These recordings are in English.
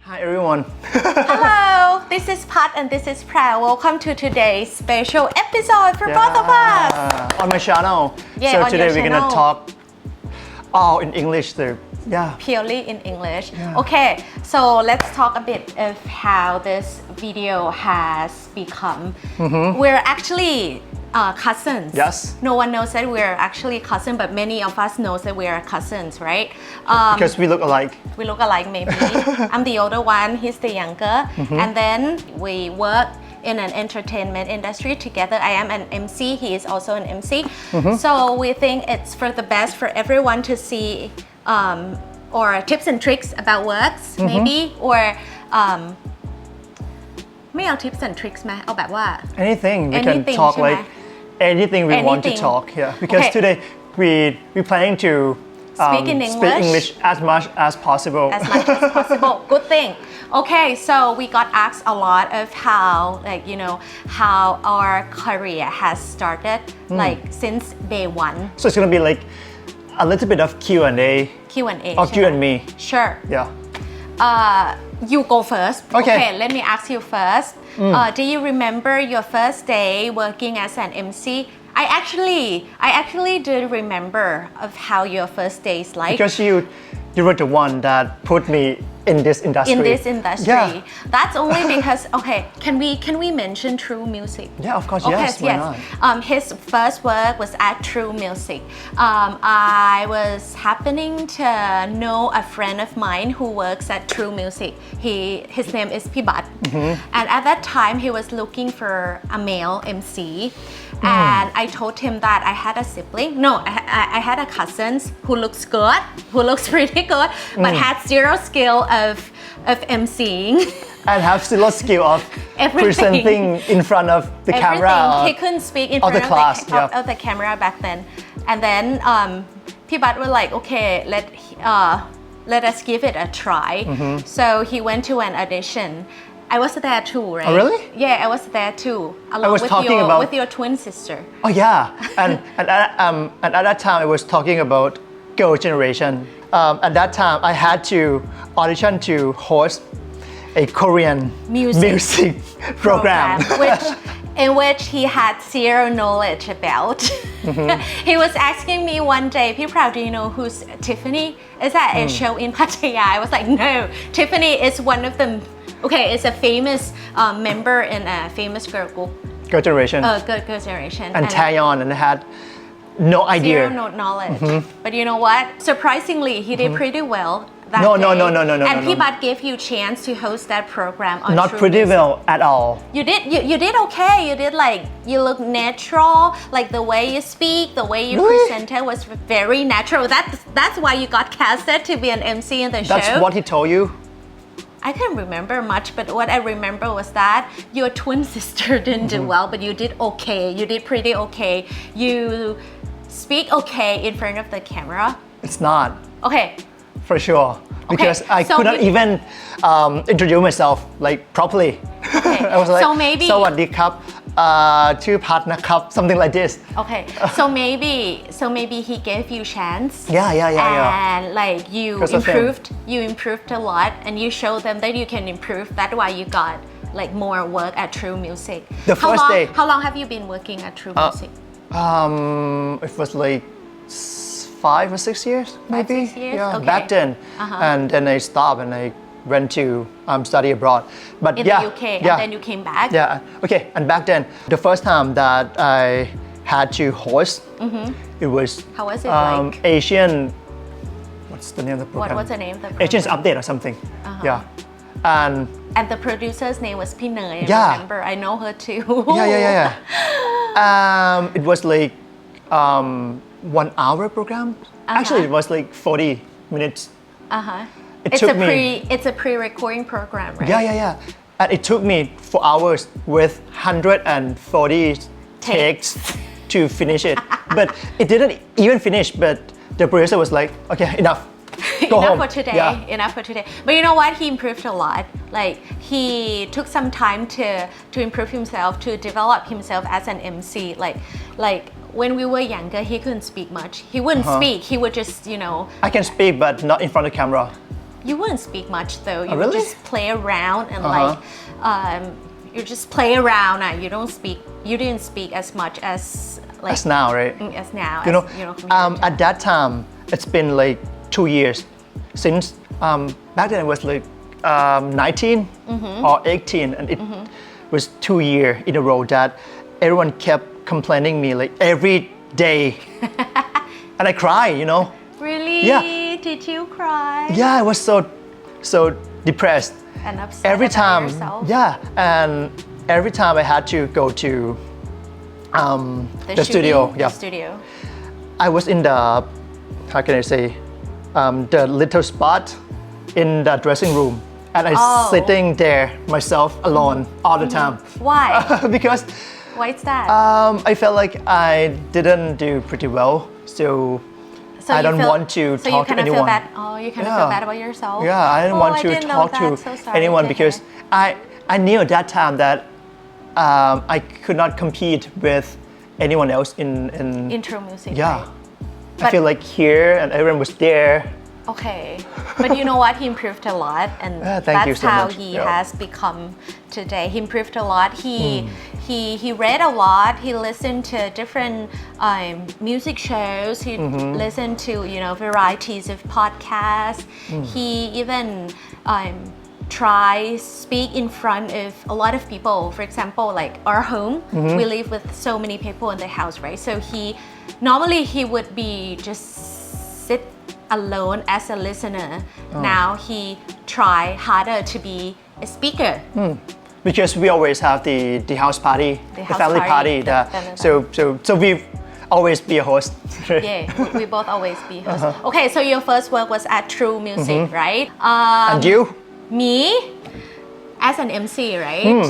Hi everyone. Hello, this is Pat and this is Pra. Welcome to today's special episode for both of us. On my channel. Yeah, so on today your we're channel. gonna talk all in English. So yeah. Purely in English. Yeah. Okay, so let's talk a bit of how this video has become. We're actually cousins. Yes. No one knows that we're actually cousins, but many of us knows that we are cousins, right? Because we look alike. We look alike maybe. I'm the older one, he's the younger. And then we work in an entertainment industry together. I am an MC, he is also an MC. So we think it's for the best for everyone to see or tips and tricks about works maybe or ไม่เอา tips and tricks ไหมเอาแบบว่า Anything we Anything, can talk ใช่ไหม like anything we want to Anything. talk. Yeah. Because Okay. today we planning to Speak in English. as much as possible. As much as possible. Good thing. Okay, so we got asked a lot of how, like, you know, how our career has started, like, since day one. So it's gonna be like a little bit of Q&A. Q&A. Of youใช่ไหม and me. Sure. Yeah. You go first. Okay. Let me ask you first. Do you remember your first day working as an MC? I actually do remember of how your first day is like. Because you were the one that put me in this industry. In this industry. Yeah. That's only because, okay, can we mention True Music? Yeah, of course, Okay, yes. Why not? His first work was at True Music. I was happening to know a friend of mine who works at True Music. His name is Pibat. And at that time, he was looking for a male MC. And I told him that I had a sibling. No, I had a cousin who looks good, who looks pretty good, but had zero skill of MCing. And have zero skill of Everything. presenting in front of the camera. Everything. He couldn't speak in of front the class, of the camera back then. And then Pibat was like, okay, let us give it a try. So he went to an audition. I was there too, right? Oh, really? Yeah, I was there too, along was talking with your twin sister. Oh yeah, and at that time I was talking about girl generation. At that time I had to audition to host a Korean music program. in which he had zero knowledge about. He was asking me one day, P-Prow, do you know who's Tiffany? Is that a show in Pattaya? I was like, no, Tiffany is one of them. Okay, it's a famous member in a famous girl group. Girl generation. Girl generation. And Taeyeon, and I had no idea. Zero knowledge. But you know what? Surprisingly, he did pretty well that No. day. And no. Pibat gave you chance to host that program on Not True pretty Music. well at all. You did okay. You did like, you look natural. Like the way you speak, the way you Really? presented was very natural. That's why you got casted to be an MC in the That's show. what he told you. I can't remember much, but what I remember was that your twin sister didn't do well, but you did okay. You did pretty okay. You speak okay in front of the camera. It's not, Okay. for sure. Because I so could not even introduce myself like properly. Okay. I was like, So maybe สวัสดีครับชื่อพัดนะครับ something like this. Okay. So maybe he gave you chance. Yeah. And like you Because of him. improved a lot, and you showed them that you can improve. That's why you got like more work at True Music. The first day. How long have you been working at True Music? It was like 5 or 6 years, maybe. 6 years? Yeah, Okay. back then. And then I stopped and I went to study abroad. But In yeah, the UK, yeah, and then you came back. yeah. Okay, and back then, the first time that I had to host, it was How was it like? Asian. What's the name of the program? What was the name of the program? Asian's Update or something. Yeah, And the producer's name was Pinay. I Yeah. remember. I know her too. yeah. It was like 1 hour program. Actually, it was like 40 minutes. It's a pre-recording program, right? Yeah. And it took me 4 hours with 140 takes to finish it. But it didn't even finish, but the producer was like, okay, enough. Go enough home. for today. Yeah. Enough for today. But you know what? He improved a lot. Like he took some time to improve himself, to develop himself as an MC. Like when we were younger, he couldn't speak much. He wouldn't speak. He would just, I can speak, but not in front of the camera. You wouldn't speak much though. You really? would just play around and like you just play around. You don't speak. You didn't speak as much as like As now, right? As now. You know, compared to- at that time, it's been like 2 years since back then I was like 19 or 18, and it was 2 years in a row that everyone kept complaining me like every day, and I cry, you know. Really? Yeah. Did you cry? Yeah, I was so depressed. And upset Every about time, yourself? yeah, and every time I had to go to the studio. shooting, Yeah, The studio. I was in the, how can I say, the little spot in the dressing room, and I sitting there myself alone all the time. Why? Because Why is that? I felt like I didn't do pretty well, so I you don't feel- want to so talk you to kind of anyone. feel bad. Oh, you kind of feel bad about yourself. Yeah, I didn't want to didn't know talk to that. So sorry anyone to because hear. I knew at that time that I could not compete with anyone else in Intro music. yeah. Right? I feel like here and everyone was there. Okay, but you know what? He improved a lot, and Thank that's you so how much. he Yeah. has become today. He improved a lot. He read a lot. He listened to different music shows. He listened to varieties of podcasts. He even try speak in front of a lot of people. For example, like our home, we live with so many people in the house, right? So normally he would be just sit alone as a listener. Now he try harder to be a speaker. Because we always have the house party, the house family party, party. So we always be a host. Yeah, we both always be hosts. Okay, so your first work was at True Music, right? And you? Me, as an MC, right?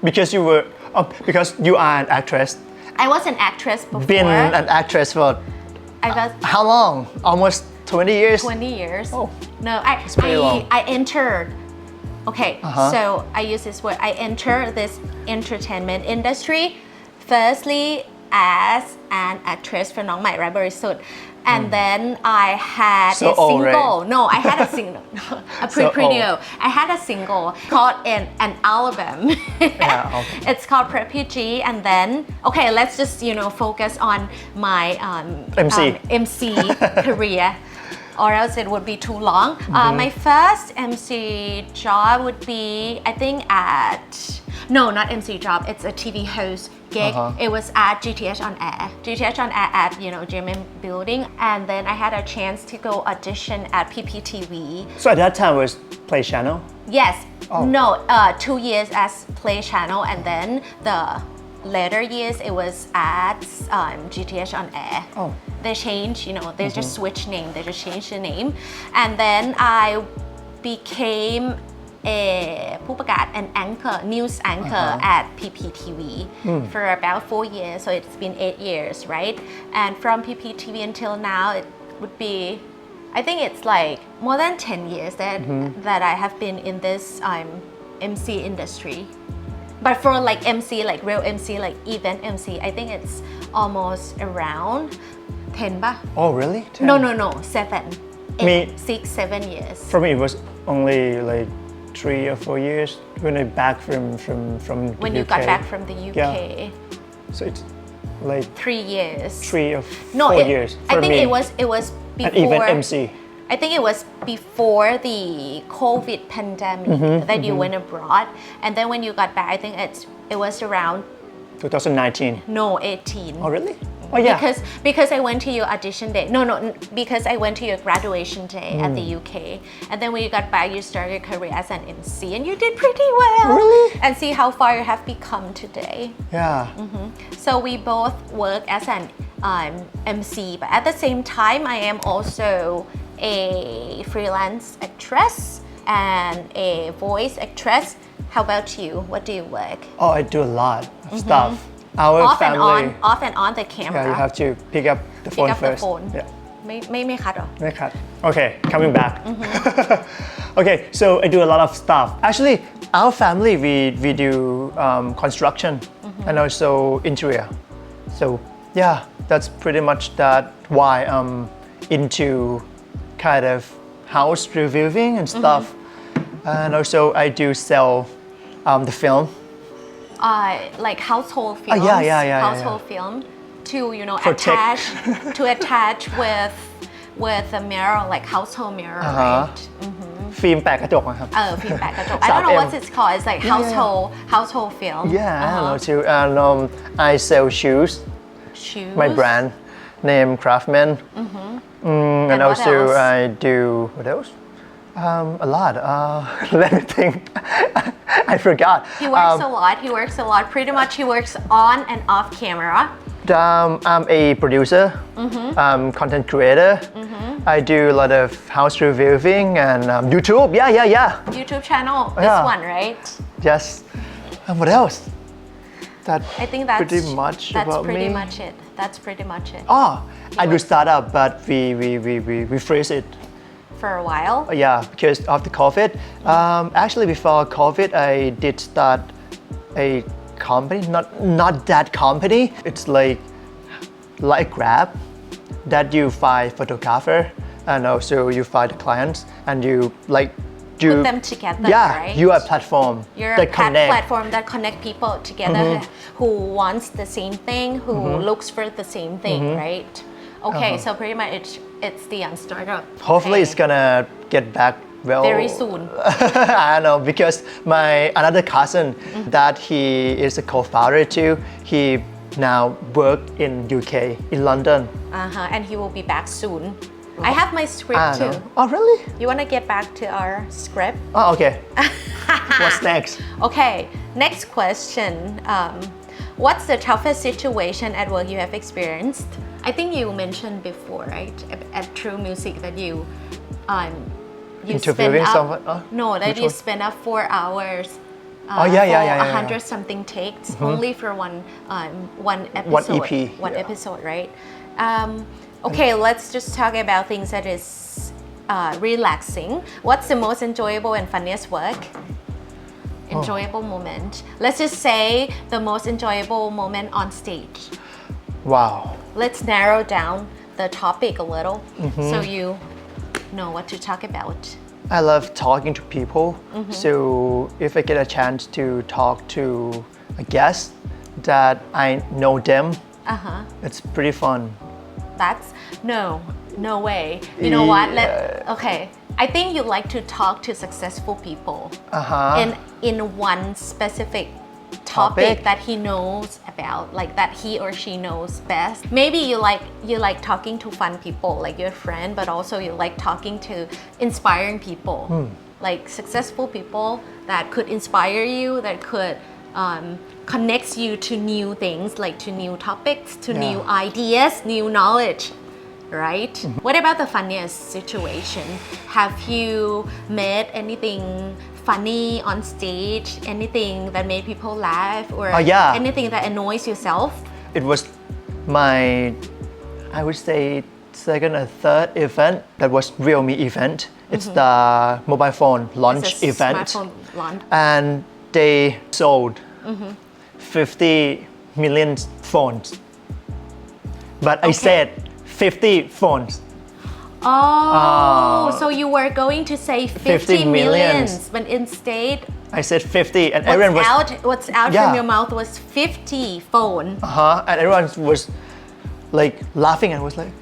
Because you are an actress. I was an actress before. Been an actress for I was how long? Almost 20 years? 20 years. Oh, No, pretty long. I entered. Okay, so I use this word. I entered this entertainment industry firstly as an actress for น้องใหม่และบริสุทธิ์ and then I had So a old, single. right? No, I had a single. A So pre-video. I had a single called an album. Yeah, okay. It's called Refugee, and then okay, let's just focus on my MC career. Or else it would be too long. My first MC job would be, I think no, not MC job, it's a TV host gig. It was at GTH on Air. GTH on Air at, GMM building. And then I had a chance to go audition at PPTV. So at that time was Play Channel? Yes. No, 2 years as Play Channel, and then the later years it was at GTH on Air. Oh. They changed, they just switched name. They just changed the name. And then I becameผู้ประกาศ an anchor, news anchor at PPTV for about 4 years. So it's been 8 years, right? And from PPTV until now, it would be, I think it's like more than 10 years that I have been in this MC industry. But for like MC, like real MC, like event MC, I think it's almost around 10 ba? Oh, really? 10? No, 7. Me, 6, 7 years. for me, it was only like 3 or 4 years when I back from the When UK. you got back from the UK. Yeah. So it's like 3 years. 3 or 4 No, years for I think me. it was And before. even MC. I think it was before the COVID pandemic that you went abroad, and then when you got back, I think it was around 2019. 18. Oh, really? Oh, yeah. Because I went to your audition day. No, because I went to your graduation day at the UK, and then when you got back, you started your career as an MC, and you did pretty well. Really? And see how far you have become today. Yeah. So we both work as an MC, but at the same time, I am also a freelance actress and a voice actress. How about you? What do you work? Oh, I do a lot of stuff. Our family. Off and on the camera. Yeah, you have to pick up the phone Pick up first. the phone. Yeah. ไม่คัดหรอ ไม่คัด Okay, coming back. Okay, so I do a lot of stuff. Actually, our family we do construction and also interior. So yeah, that's pretty much that why I'm into kind of house reviewing and stuff. And also I do sell the film. Like household films. Yeah. Household film to For tech. attach with a mirror, like household mirror, right? ฟิล์มแปะกระจกนะครับ ฟิล์มแปะกระจก I don't know what it's called. It's like household film. Yeah, I know too. And I sell shoes. Shoes. My brand name Craftman. And what also else? I do what else? A lot. Let me think. I forgot. He works a lot. He works a lot. Pretty much he works on and off camera. I'm a producer, content creator. I do a lot of house reviewing and YouTube. Yeah. YouTube channel. This Yeah. one, right? Yes. And what else? I think that's pretty much about pretty me. much it. That's pretty much it. Oh, I do startup, but we freeze it. For a while. Yeah, because of the COVID. Actually, before COVID, I did start a company. Not that company. It's like Grab, that you find photographer and also you find the clients and you Put them together, right? You are a platform You're that a connect. platform that connect people together who wants the same thing, who looks for the same thing, right? Okay, so pretty much it's the startup. Hopefully, Okay. it's gonna get back well Very soon. I know because my another cousin that he is a co-founder too. He now work in UK in London. And he will be back soon. I have my script I too. know. Oh really? You want to get back to our script? Oh okay. What's next? Okay, next question. What's the toughest situation at work you have experienced? I think you mentioned before, right? At True Music that you Interviewing someone? No, that Which you one? spend up 4 hours. Yeah. 100 something takes only for one episode. One EP, One yeah. episode, right? Okay, let's just talk about things that is relaxing. What's the most enjoyable and funniest work? Enjoyable moment. Let's just say the most enjoyable moment on stage. Wow. Let's narrow down the topic a little so you know what to talk about. I love talking to people. So if I get a chance to talk to a guest that I know them, it's pretty fun. That's no way. You know what? Yeah. Okay. I think you like to talk to successful people in one specific topic that he knows about, like that he or she knows best. Maybe you like talking to fun people, like your friend, but also you like talking to inspiring people, like successful people that could inspire you, that could connects you to new things, like to new topics, to new ideas, new knowledge, right? What about the funniest situation? Have you met anything funny on stage, anything that made people laugh, or anything that annoys yourself? It was my, I would say, second or third event that was Realme event. It's the mobile phone launch It's a event. smartphone launch. And they sold 50 million phones. But I said 50 phones. Oh, so you were going to say 50 millions, but instead I said 50 and everyone was what's out Yeah. from your mouth was 50 phone. and everyone was like laughing and was like,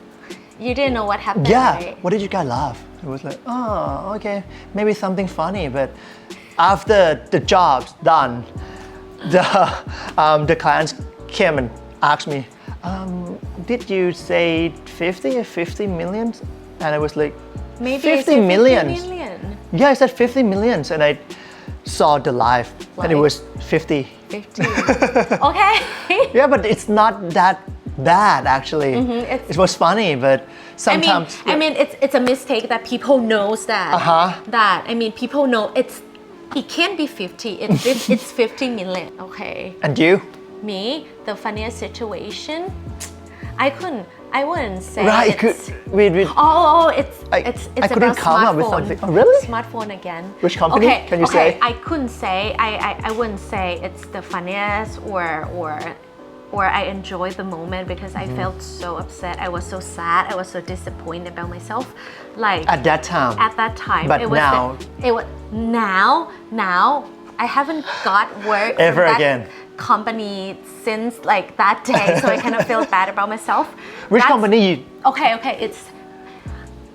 You didn't know what happened, yeah, right? what did you guys laugh? It was like, oh, okay, maybe something funny. But after the job's done, the clients came and asked me, did you say 50 or 50 millions? And I was like, Maybe 50 it's 50 millions. million. Yeah, I said 50 millions, and I saw the live, and it Live. was 50. 50. Okay. Yeah, but it's not that bad actually. It was funny, but sometimes. I mean, it's a mistake that people knows that. That people know it can't be 50. It's 50 million. Okay. And you? Me, the funniest situation, I wouldn't say Right? it's. It's I couldn't about come up with smartphone. something. Oh, really? Smartphone again. Which company? Okay, Can you okay. say? I couldn't say. I wouldn't say it's the funniest or or I enjoyed the moment because I felt so upset. I was so sad. I was so disappointed about myself. Like At that time. At that time. But it was now. It was now I haven't got work Ever from that again. company since like that day. So I kind of feel bad about myself. Which That's- company you Okay, it's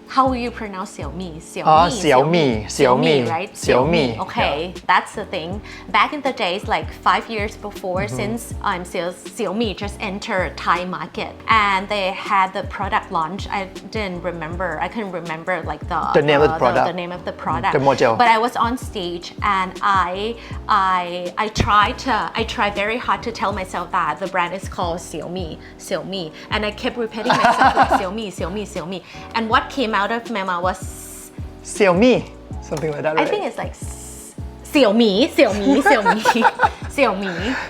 how will you pronounce Xiaomi? Xiaomi, right? Xiaomi, Okay, that's the thing. Back in the days, like 5 years before, since Xiaomi just entered Thai market and they had the product launch. I couldn't remember like The name of the product. The name of the product. The model. But I was on stage and I tried very hard to tell myself that the brand is called Xiaomi, and I kept repeating myself like Xiaomi. And what came out of my mouth was Xiaomi, something like that, right? I think it's like Xiaomi.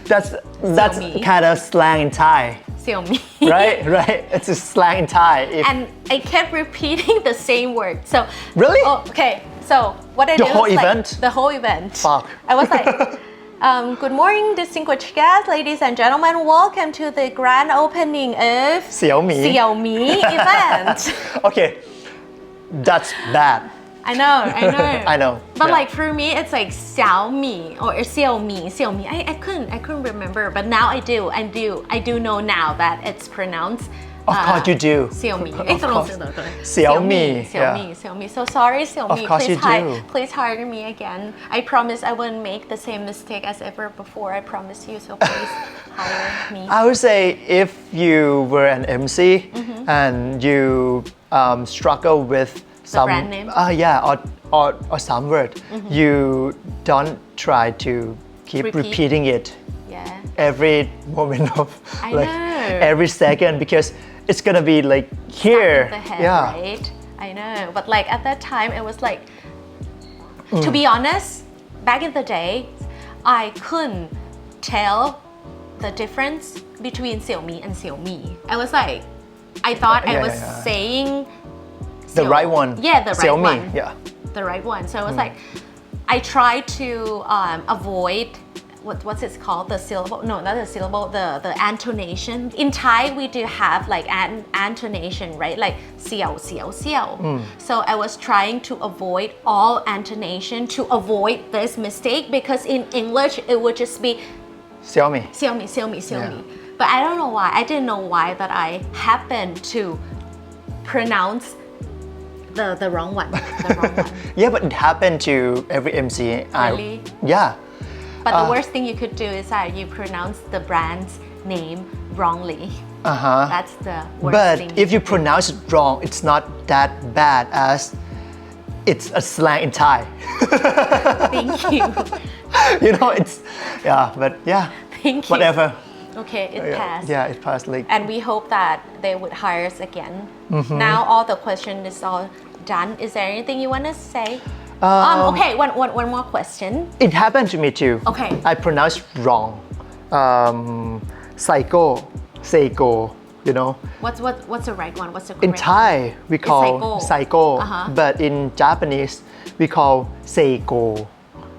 That's Xiaomi. kind of slang in Thai, Xiaomi. right? It's a slang in Thai. And I kept repeating the same word. So Really? Oh, okay. So what I The did whole was event? Like, the whole event. Fuck. I was like, good morning, distinguished guests, ladies and gentlemen. Welcome to the grand opening of Xiaomi. event. Okay, that's bad. I know. I know. But Yeah. like for me, it's like Xiaomi or Xiaomi. I couldn't remember, but now I do know now that it's pronounced. Of course you do. Xiaomi. Of course. Xiaomi. Yeah. So sorry, Xiaomi. Of course you do. Please hire me again. I promise I wouldn't make the same mistake as ever before. I promise you. So please hire me. I would say if you were an MC and you struggle with some brand name? or some word, you don't try to keep Repeat. repeating it Yeah. every moment of I like know. every second because it's gonna be like here. In the head, Yeah. right? I know. But like at that time, it was like, to be honest, back in the day, I couldn't tell the difference between Xiaomi and Xiaomi. I was like, I thought I was saying The right one. Yeah, the right Xiaomi. one. Yeah. The right one. So it was like, I tried to avoid what's it called? The syllable? No, not the syllable. The intonation. In Thai, we do have like an intonation, right? Like xiao. So I was trying to avoid all intonation to avoid this mistake because in English it would just be Xiaomi. Xiaomi. Yeah. But I don't know why. I didn't know why that I happened to pronounce the wrong one. Yeah, but it happened to every MC. Really? Yeah. But the worst thing you could do is that you pronounce the brand's name wrongly. That's the worst But thing. if you pronounce it wrong, it's not that bad as it's a slang in Thai. Thank you. You know, it's but yeah. Thank you. Whatever. Okay, it passed. Yeah, it passed. Like And we hope that they would hire us again. Now all the question is all done. Is there anything you want to say? Okay, one more question. it happened to me too. Okay. I pronounced wrong. Seiko, you know. What's the right one? What's the correct In Thai, we call Saiko. Saiko, but in Japanese, we call Seiko.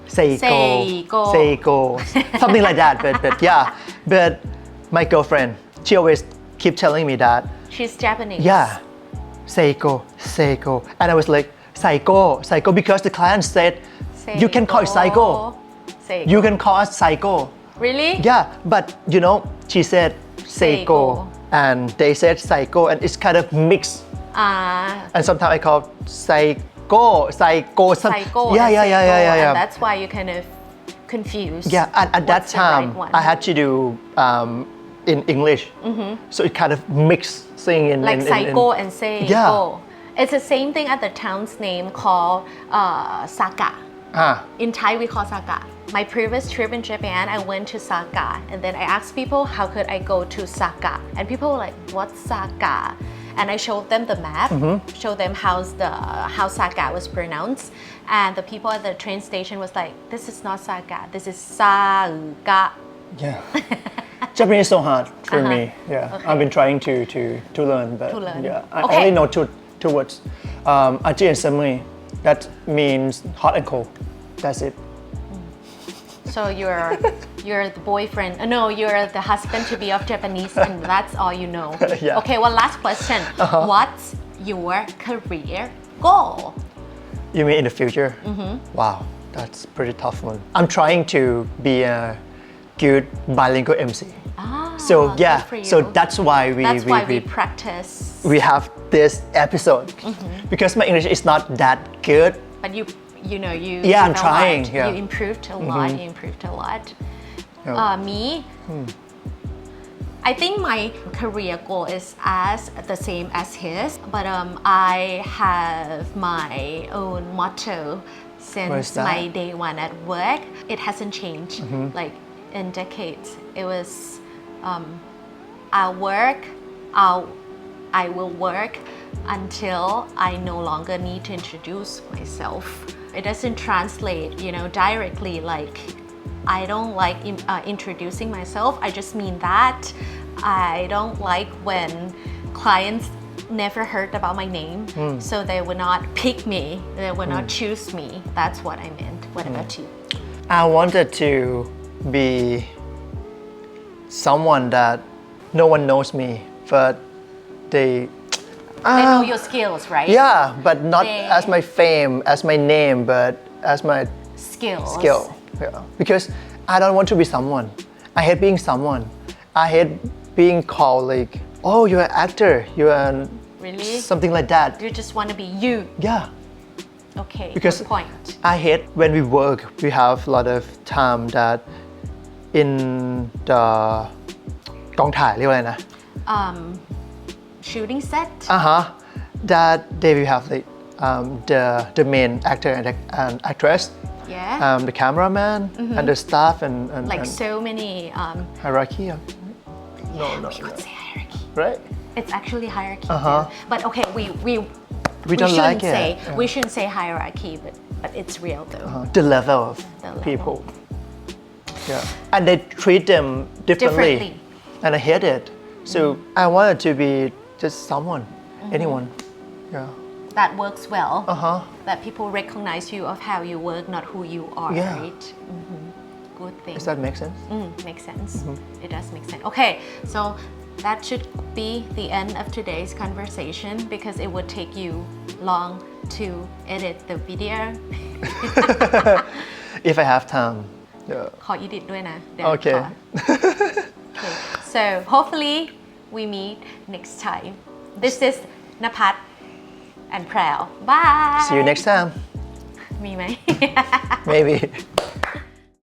Seiko. Something like that. But yeah. But my girlfriend, she always keep telling me that. She's Japanese. Yeah. Seiko. And I was like, Psycho, because the client said, you can call it Psycho. Seiko. You can call us Psycho. Really? Yeah, but you know, she said Seiko, Seiko. and they said Psycho, and it's kind of mixed. And sometimes I call Psycho. Psycho. Yeah. And that's why you kind of confused. Yeah, and at that what's the right time, one. I had to do in English. So it kind of mixed thing in like Psycho and Seiko. Yeah. It's the same thing at the town's name called Saga. In Thai, we call Saga. My previous trip in Japan, I went to Saga, and then I asked people how could I go to Saga, and people were like, "What's Saga?" And I showed them the map, showed them how Saga was pronounced, and the people at the train station was like, "This is not Saga. This is Saga." Yeah. Japanese is so hard for me. Yeah, Okay. I've been trying to learn, but To learn. yeah, I Okay. only know two words. Aji and Samui. That means hot and cold. That's it. So you're the boyfriend. No, you're the husband to be of Japanese, and that's all you know. Yeah. Okay, one last question. What's your career goal? You mean in the future? Wow, that's pretty tough one. I'm trying to be a good bilingual MC. So yeah, good for you. so that's why we practice. we have this episode because my English is not that good. But you know you. Yeah, I'm developed, trying, yeah. You improved a lot. You improved a lot. Yeah. Me. I think my career goal is as the same as his, but I have my own motto since that? my day one at work. It hasn't changed like in decades. It was I'll work, I will work until I no longer need to introduce myself. It doesn't translate, directly like I don't like introducing myself. I just mean that I don't like when clients never heard about my name, so they would not pick me, they would not choose me. That's what I meant. What about you? I wanted to be someone that no one knows me, but they know your skills, right? Yeah, but not They- as my fame, as my name, but as my Skills. skill. Yeah. Because I don't want to be someone. I hate being someone. I hate being called like, oh, you're an actor. You're Really? something like that. You just want to be you. Yeah. Okay, Because good point. I hate when we work. We have a lot of time that in the กองถ่ายเรียกว่าอะไรนะ Shooting set. That they will have like the main actor and actress, Yeah. the cameraman and the staff and Like and so many. hierarchy. No, We would say hierarchy. right? It's actually hierarchy. Too. But okay, we don't shouldn't like it. say Yeah. we shouldn't say hierarchy, but it's real though. The level of The level. people. Yeah, and they treat them differently, Differently. and I hate it. So I wanted to be just someone, anyone. Yeah. That works well. Uh-huh. That people recognize you of how you work, not who you are. Yeah. Right. Good thing. Does that make sense? Makes sense. It does make sense. Okay, so that should be the end of today's conversation because it would take you long to edit the video. If I have time. Yeah. ขอ edit ด้วยนะเดี๋ยว Okay. ขอ Okay. So hopefully we meet next time. This is Napat and Prao. Bye. See you next time. มีไหม Maybe.